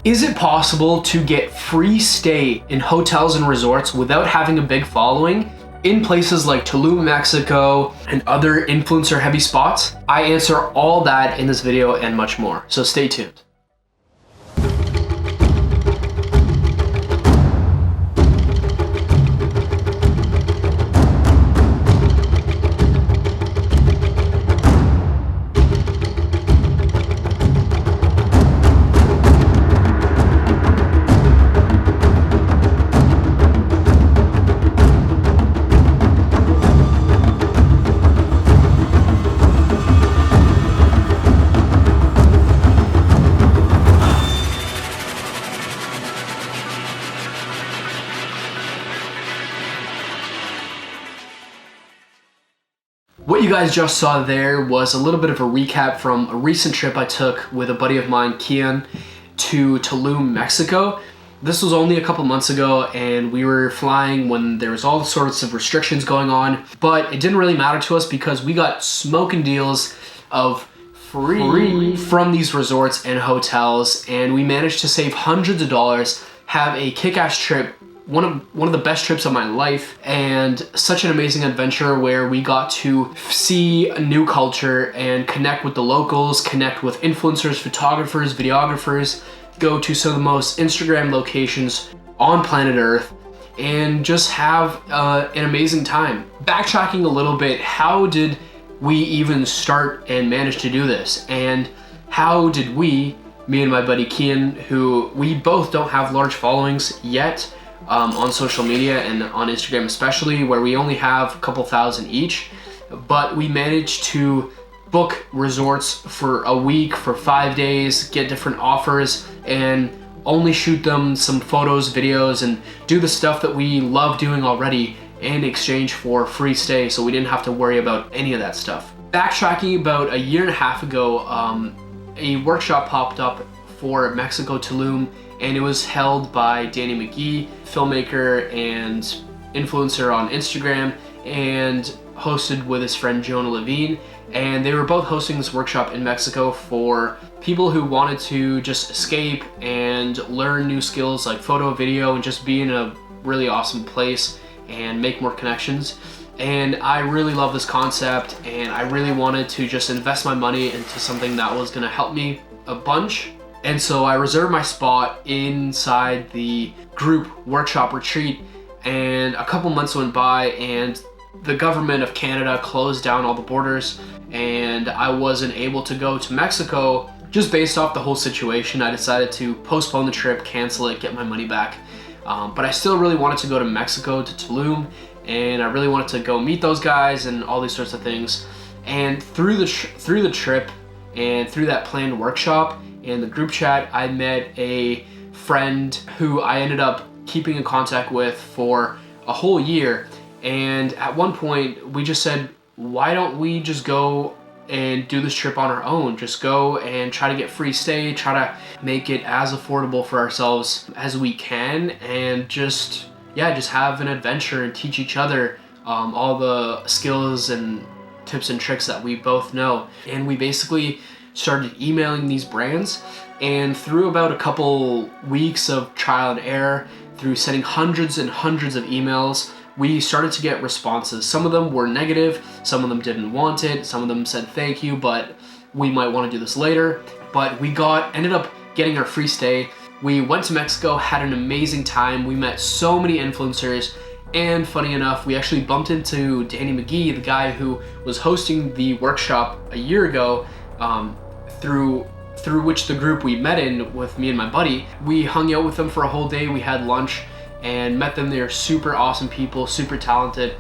Is it possible to get free stay in hotels and resorts without having a big following in places like Tulum, Mexico, and other influencer heavy spots? I answer all that in this video and much more, so stay tuned. What you guys just saw there was a little bit of a recap from a recent trip I took with a buddy of mine, Kian, to Tulum, Mexico. This was only a couple months ago, and we were flying when there was all sorts of restrictions going on, but it didn't really matter to us because we got smoking deals of free from these resorts and hotels, and we managed to save hundreds of dollars, have a kick-ass trip, one of the best trips of my life, and such an amazing adventure where we got to see a new culture and connect with the locals, connect with influencers, photographers, videographers, go to some of the most Instagram locations on planet Earth, and just have an amazing time. Backtracking a little bit, how did we even start and manage to do this? And how did we, me and my buddy Kian, who we both don't have large followings yet, on social media and on Instagram especially, where we only have a couple thousand each, but we managed to book resorts for a week, for 5 days, get different offers, and only shoot them some photos, videos, and do the stuff that we love doing already in exchange for free stay, so we didn't have to worry about any of that stuff. Backtracking, about a year and a half ago, a workshop popped up for Mexico Tulum, and it was held by Danny McGee, filmmaker and influencer on Instagram, and hosted with his friend Jonah Levine. And they were both hosting this workshop in Mexico for people who wanted to just escape and learn new skills like photo, video, and just be in a really awesome place and make more connections. And I really love this concept, and I really wanted to just invest my money into something that was gonna help me a bunch. And so I reserved my spot inside the group workshop retreat, and a couple months went by and the government of Canada closed down all the borders, and I wasn't able to go to Mexico just based off the whole situation. I decided to postpone the trip, cancel it, get my money back. But I still really wanted to go to Mexico, to Tulum, and I really wanted to go meet those guys and all these sorts of things. And through the trip and through that planned workshop, in the group chat, I met a friend who I ended up keeping in contact with for a whole year. And at one point, we just said, why don't we just go and do this trip on our own? Just go and try to get free stay, try to make it as affordable for ourselves as we can, and just have an adventure and teach each other all the skills and tips and tricks that we both know. And we basically started emailing these brands, and through about a couple weeks of trial and error, through sending hundreds and hundreds of emails, we started to get responses. Some of them were negative, some of them didn't want it, some of them said thank you, but we might want to do this later. But we ended up getting our free stay. We went to Mexico, had an amazing time. We met so many influencers, and funny enough, we actually bumped into Danny McGee, the guy who was hosting the workshop a year ago, through which the group we met in with me and my buddy. We hung out with them for a whole day, we had lunch, and met them. They're super awesome people, super talented,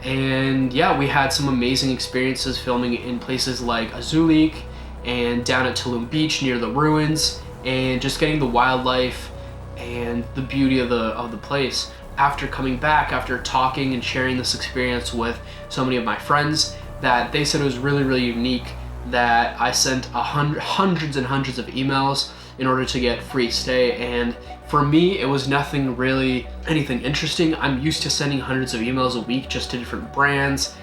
and yeah, we had some amazing experiences filming in places like Azulik and down at Tulum Beach near the ruins, and just getting the wildlife and the beauty of the place. After coming back, after talking and sharing this experience with so many of my friends, that they said it was really, really unique, that I sent hundreds and hundreds of emails in order to get free stay. And for me, it was nothing really anything interesting. I'm used to sending hundreds of emails a week just to different brands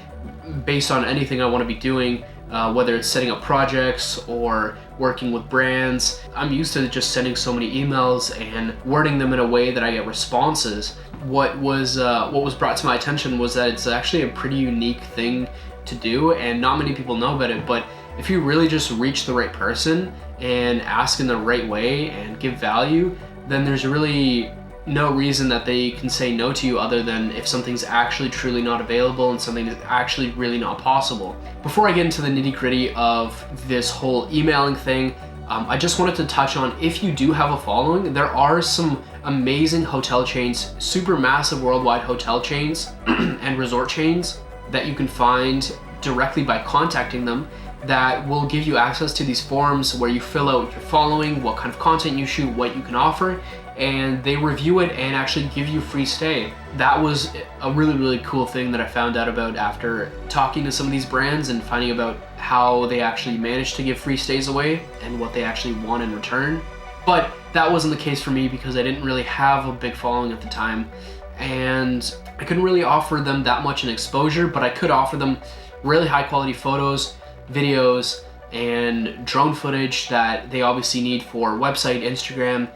based on anything I want to be doing, whether it's setting up projects or working with brands. I'm used to just sending so many emails and wording them in a way that I get responses. What was brought to my attention was that it's actually a pretty unique thing to do, and not many people know about it. But if you really just reach the right person and ask in the right way and give value, then there's really no reason that they can say no to you, other than if something's actually truly not available and something is actually really not possible. Before I get into the nitty-gritty of this whole emailing thing, I just wanted to touch on, if you do have a following, there are some amazing hotel chains, super massive worldwide hotel chains and resort chains that you can find directly by contacting them, that will give you access to these forms where you fill out your following, what kind of content you shoot, what you can offer, and they review it and actually give you free stay. That was a really, really cool thing that I found out about after talking to some of these brands and finding about how they actually managed to give free stays away and what they actually want in return. But that wasn't the case for me because I didn't really have a big following at the time, and I couldn't really offer them that much in exposure, but I could offer them really high quality photos, videos, and drone footage that they obviously need for website, Instagram,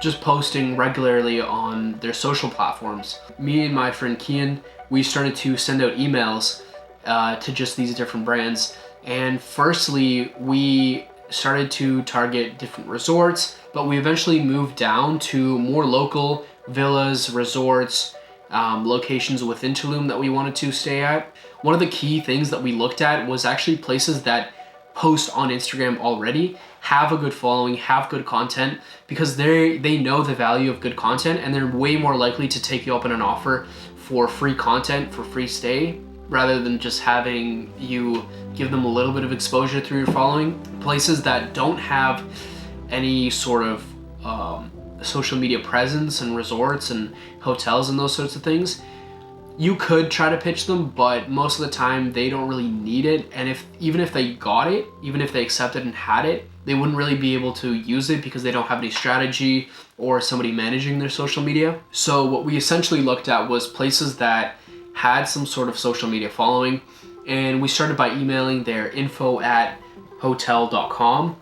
just posting regularly on their social platforms. Me and my friend Kian, we started to send out emails to just these different brands, and firstly we started to target different resorts, but we eventually moved down to more local villas, resorts, locations within Tulum that we wanted to stay at. One of the key things that we looked at was actually places that post on Instagram already, have a good following, have good content, because they know the value of good content, and they're way more likely to take you up on an offer for free content, for free stay, rather than just having you give them a little bit of exposure through your following. Places that don't have any sort of social media presence, and resorts and hotels and those sorts of things, you could try to pitch them, but most of the time they don't really need it. And even if they got it, even if they accepted and had it, they wouldn't really be able to use it because they don't have any strategy or somebody managing their social media. So what we essentially looked at was places that had some sort of social media following, and we started by emailing their info@hotel.com.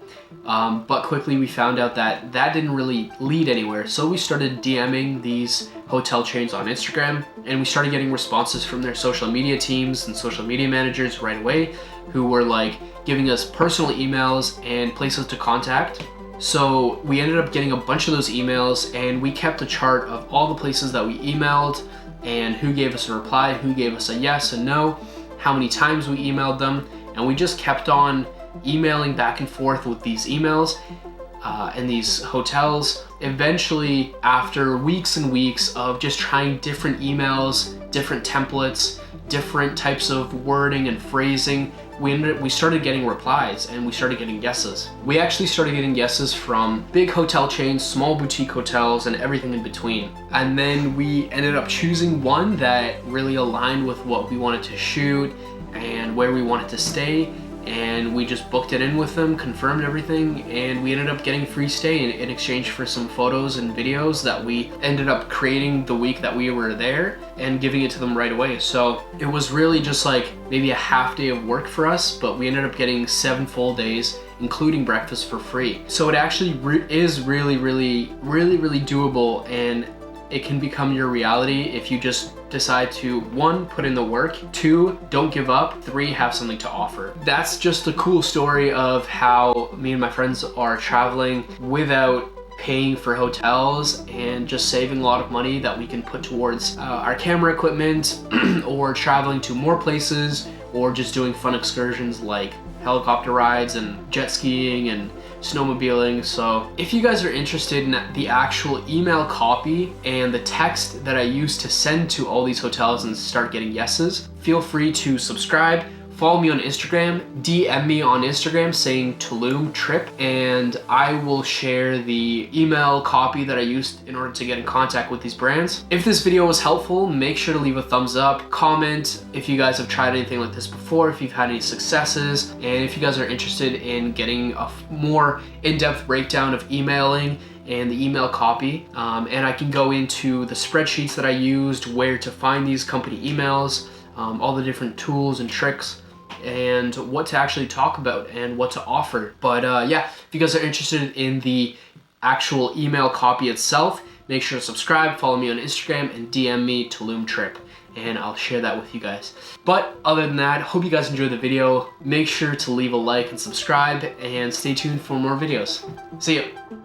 But quickly we found out that didn't really lead anywhere. So we started DMing these hotel chains on Instagram, and we started getting responses from their social media teams and social media managers right away, who were like giving us personal emails and places to contact. So we ended up getting a bunch of those emails, and we kept a chart of all the places that we emailed and who gave us a reply, who gave us a yes and no, how many times we emailed them, and we just kept on emailing back and forth with these emails and these hotels. Eventually, after weeks and weeks of just trying different emails, different templates, different types of wording and phrasing, we started getting replies, and we started getting yeses. We actually started getting yeses from big hotel chains, small boutique hotels, and everything in between. And then we ended up choosing one that really aligned with what we wanted to shoot and where we wanted to stay, and we just booked it in with them, confirmed everything, and we ended up getting free stay in exchange for some photos and videos that we ended up creating the week that we were there and giving it to them right away. So it was really just like maybe a half day of work for us, but we ended up getting 7 full days, including breakfast, for free. So it actually is really doable, and it can become your reality if you just decide to, 1, put in the work, 2, don't give up, 3, have something to offer. That's just a cool story of how me and my friends are traveling without paying for hotels and just saving a lot of money that we can put towards our camera equipment or traveling to more places, or just doing fun excursions like helicopter rides and jet skiing and snowmobiling. So if you guys are interested in the actual email copy and the text that I use to send to all these hotels and start getting yeses, feel free to subscribe. Follow me on Instagram, DM me on Instagram saying Tulum Trip, and I will share the email copy that I used in order to get in contact with these brands. If this video was helpful, make sure to leave a thumbs up, comment if you guys have tried anything like this before, if you've had any successes, and if you guys are interested in getting a more in-depth breakdown of emailing and the email copy, and I can go into the spreadsheets that I used, where to find these company emails, all the different tools and tricks. and what to actually talk about and what to offer. But yeah, if you guys are interested in the actual email copy itself, make sure to subscribe, follow me on Instagram, and DM me Tulum Trip, and I'll share that with you guys. But other than that, hope you guys enjoyed the video. Make sure to leave a like and subscribe, and stay tuned for more videos. See ya.